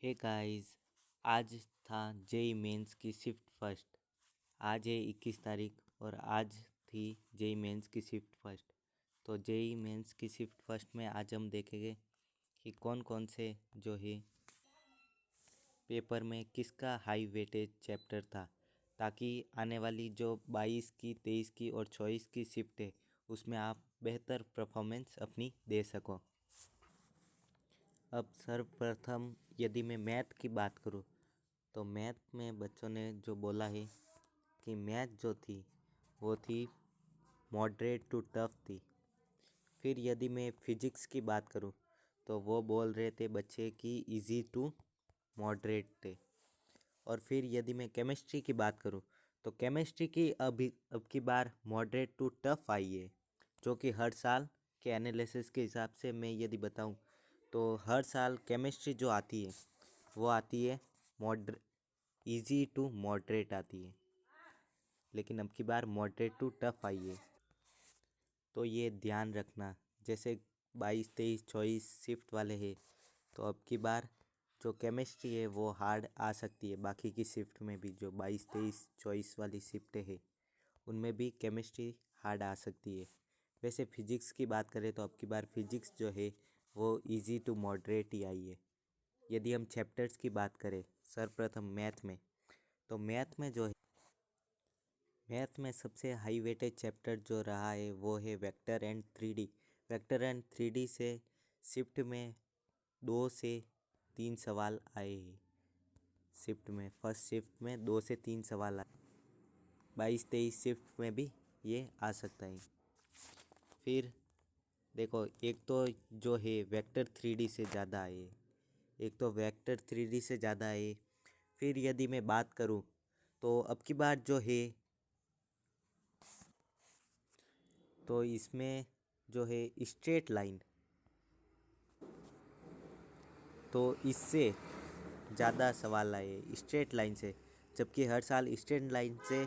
Hey guys, आज था JEE mains की शिफ्ट फर्स्ट। आज है 21 तारीख और आज थी जेई मेंस की शिफ्ट फर्स्ट। तो जेई मेंस की शिफ्ट फर्स्ट में आज हम देखेंगे कि कौन कौन से जो है पेपर में किसका हाई वेटेज चैप्टर था, ताकि आने वाली जो 22 की 23 की और 24 की शिफ्ट है उसमें आप बेहतर परफॉर्मेंस अपनी दे सको। अब सर्वप्रथम यदि मैं मैथ की बात करूँ तो मैथ में बच्चों ने जो बोला है कि मैथ जो थी वो थी मॉडरेट टू टफ थी। फिर यदि मैं फिजिक्स की बात करूँ तो वो बोल रहे थे बच्चे कि इजी टू मॉडरेट थे। और फिर यदि मैं केमिस्ट्री की बात करूँ तो केमिस्ट्री की अब की बार मॉडरेट टू टफ आई है, जो कि हर साल के एनालिसिस के हिसाब से मैं यदि बताऊँ तो हर साल केमिस्ट्री जो आती है वो आती है मॉडर इजी टू मॉडरेट आती है, लेकिन अब की बार मॉडरेट टू टफ आई है। तो ये ध्यान रखना, जैसे 22 23 24 शिफ्ट वाले हैं तो अब की बार जो केमिस्ट्री है वो हार्ड आ सकती है। बाकी की शिफ्ट में भी जो 22 23 24 वाली शिफ्टें हैं उनमें भी केमिस्ट्री हार्ड आ सकती है। वैसे फिजिक्स की बात करें तो अब की बार फिजिक्स जो है वो इजी टू मॉडरेट ही आई है। यदि हम चैप्टर्स की बात करें सर्वप्रथम मैथ में, तो मैथ में सबसे हाई वेटेज चैप्टर जो रहा है वो है vector and 3D। Vector and 3D से शिफ्ट में 2 से 3 सवाल आए हैं। शिफ्ट में फर्स्ट शिफ्ट में 2 से 3 सवाल आए, 22 23 शिफ्ट में भी ये आ सकता है। फिर देखो, एक तो जो है वेक्टर 3D से ज़्यादा आए, एक तो वेक्टर 3D से ज़्यादा आए। फिर यदि मैं बात करूँ तो अब की बार जो है तो इसमें जो है स्ट्रेट लाइन, तो इससे ज़्यादा सवाल आए स्ट्रेट लाइन से, जबकि हर साल स्ट्रेट लाइन से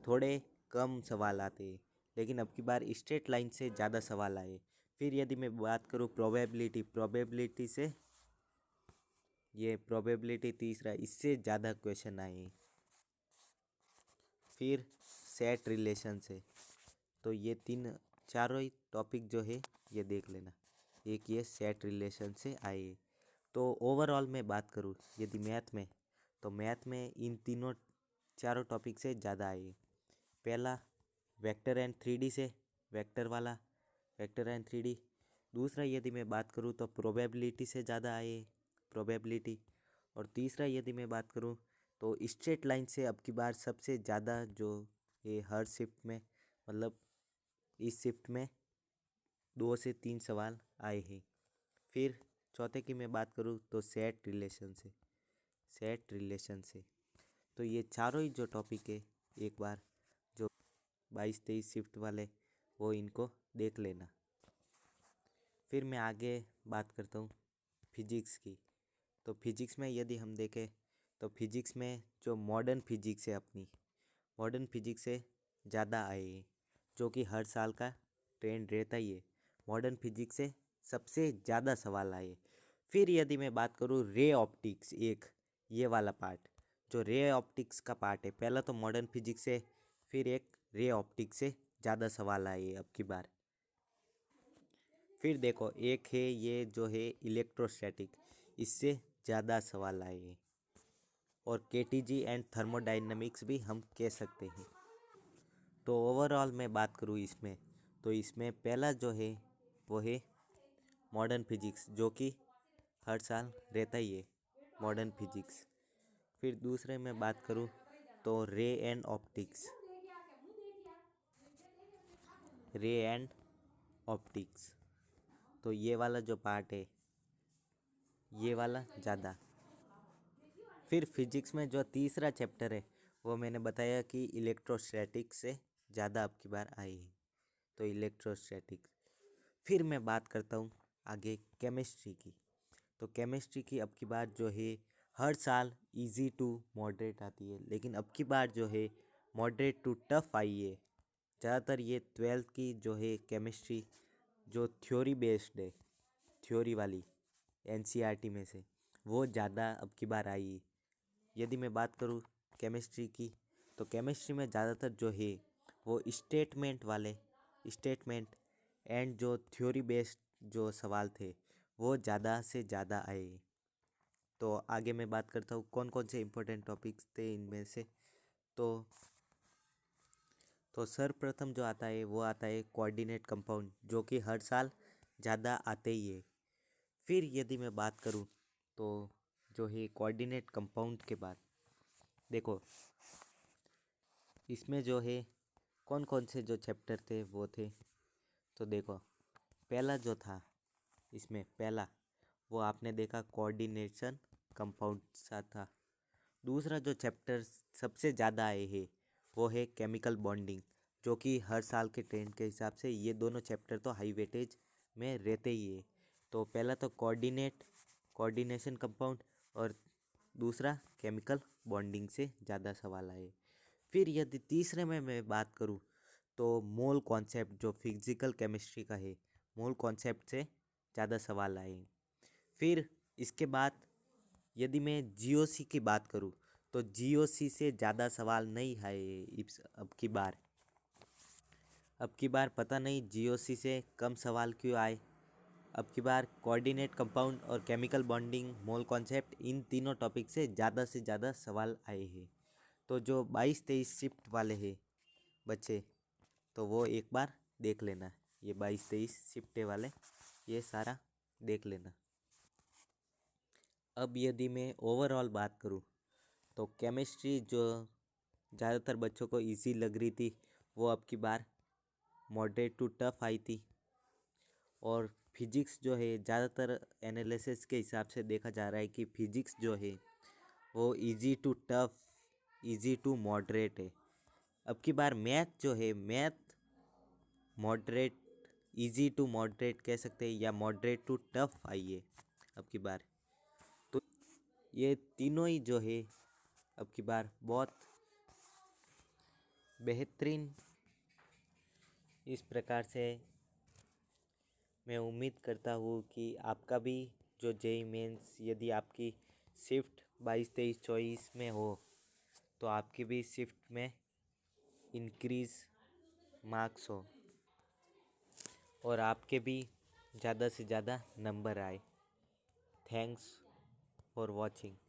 थोड़े कम सवाल आते हैं, लेकिन अब की बार स्ट्रेट लाइन से ज़्यादा सवाल आए। फिर यदि मैं बात करूँ प्रोबेबिलिटी से, ये प्रोबेबिलिटी तीसरा, इससे ज़्यादा क्वेश्चन आए। फिर सेट रिलेशन से, तो ये चारों ही टॉपिक जो है ये देख लेना, एक ये सेट रिलेशन से आए। तो ओवरऑल मैं बात करूँ यदि मैथ में, तो मैथ में इन चारों टॉपिक से ज़्यादा आए। पहला वेक्टर एंड 3D से, वेक्टर वाला वेक्टर एंड 3D। दूसरा यदि मैं बात करूँ तो प्रोबेबिलिटी से ज़्यादा आए, प्रोबेबिलिटी। और तीसरा यदि मैं बात करूँ तो स्ट्रेट लाइन से अब की बार सबसे ज़्यादा जो ये हर शिफ्ट में, मतलब इस शिफ्ट में 2 से 3 सवाल आए हैं। फिर चौथे की मैं बात करूँ तो सेट रिलेशन से। तो ये चारों ही जो टॉपिक है एक बार जो 22 23 शिफ्ट वाले, वो इनको देख लेना। फिर मैं आगे बात करता हूँ फिजिक्स की। तो फिजिक्स में यदि हम देखें तो फिजिक्स में जो मॉडर्न फिजिक्स है अपनी, मॉडर्न फिजिक्स से ज़्यादा आए हैं, जो कि हर साल का ट्रेंड रहता ही है। मॉडर्न फिजिक्स से सबसे ज़्यादा सवाल आए। फिर यदि मैं बात करूँ रे ऑप्टिक्स, एक ये वाला पार्ट, जो रे ऑप्टिक्स का पार्ट है, पहला तो मॉडर्न फिजिक्स से, फिर एक रे ऑप्टिक्स से ज़्यादा सवाल आए अब की बार। फिर देखो, एक है ये जो है इलेक्ट्रोस्टैटिक, इससे ज़्यादा सवाल आए हैं। और केटीजी एंड थर्मोडाइनमिक्स भी हम कह सकते हैं। तो ओवरऑल मैं बात करूँ इसमें, तो इसमें पहला जो है वो है मॉडर्न फिजिक्स, जो कि हर साल रहता ही है मॉडर्न फिजिक्स। फिर दूसरे में बात करूँ तो रे एंड ऑप्टिक्स, तो ये वाला जो पार्ट है ये वाला ज़्यादा। फिर फिजिक्स में जो तीसरा चैप्टर है वो मैंने बताया कि इलेक्ट्रोस्टैटिक्स से ज़्यादा अब की बार आई है, तो इलेक्ट्रोस्टैटिक्स। फिर मैं बात करता हूँ आगे केमिस्ट्री की। तो केमिस्ट्री की अब की बार जो है हर साल इजी टू मॉडरेट आती है, लेकिन अब की बार जो है मॉडरेट टू टफ आई है। ज़्यादातर ये 12th की जो है केमिस्ट्री जो थ्योरी बेस्ड है, थ्योरी वाली एनसीईआरटी में से, वो ज़्यादा अब की बार आई। यदि मैं बात करूँ केमिस्ट्री की, तो केमिस्ट्री में ज़्यादातर जो है वो स्टेटमेंट एंड जो थ्योरी बेस्ड जो सवाल थे वो ज़्यादा से ज़्यादा आए। तो आगे मैं बात करता हूँ कौन कौन से इम्पोर्टेंट टॉपिक्स थे इनमें से। तो सर्वप्रथम जो आता है वो आता है कोऑर्डिनेट कंपाउंड, जो कि हर साल ज़्यादा आते ही है। फिर यदि मैं बात करूँ तो जो है कोऑर्डिनेट कंपाउंड के बाद देखो इसमें जो है कौन कौन से जो चैप्टर थे वो थे। तो देखो पहला जो था इसमें पहला वो आपने देखा कोऑर्डिनेशन कंपाउंड सा था। दूसरा जो चैप्टर सबसे ज़्यादा आए हैं वो है केमिकल बॉन्डिंग, जो कि हर साल के ट्रेंड के हिसाब से ये दोनों चैप्टर तो हाई वेटेज में रहते ही है। तो पहला तो कोऑर्डिनेशन कंपाउंड और दूसरा केमिकल बॉन्डिंग से ज़्यादा सवाल आए। फिर यदि तीसरे में मैं बात करूँ तो मोल कॉन्सेप्ट जो फिजिकल केमिस्ट्री का है, मोल कॉन्सेप्ट से ज़्यादा सवाल आए। फिर इसके बाद यदि मैं जीओसी की बात करूँ तो जीओसी से ज़्यादा सवाल नहीं आए अब की बार पता नहीं जीओसी से कम सवाल क्यों आए। अब की बार कोऑर्डिनेट कंपाउंड और chemical bonding mole concept in तीनों टॉपिक से ज़्यादा सवाल आए हैं। तो जो 22-23 शिफ्ट वाले हैं बच्चे, तो वो एक बार देख लेना, ये 22-23 शिफ्टे वाले ये सारा देख लेना। अब यदि मैं ओवरऑल बात करूँ तो केमिस्ट्री जो ज़्यादातर बच्चों को इजी लग रही थी वो अब की बार मॉडरेट टू टफ आई थी। और फिजिक्स जो है ज़्यादातर एनालिसिस के हिसाब से देखा जा रहा है कि फिजिक्स जो है वो easy to tough, easy to moderate है। अब की बार मैथ जो है math moderate, easy to moderate कह सकते हैं या मॉडरेट टू टफ आई है अब की बार। तो ये तीनों ही जो है अब की बार बहुत बेहतरीन इस प्रकार से मैं उम्मीद करता हूँ कि आपका भी जो जेई मेंस यदि आपकी शिफ्ट 22-23-24 में हो तो आपकी भी शिफ्ट में इंक्रीज़ मार्क्स हो और आपके भी ज़्यादा से ज़्यादा नंबर आए। Thanks for watching.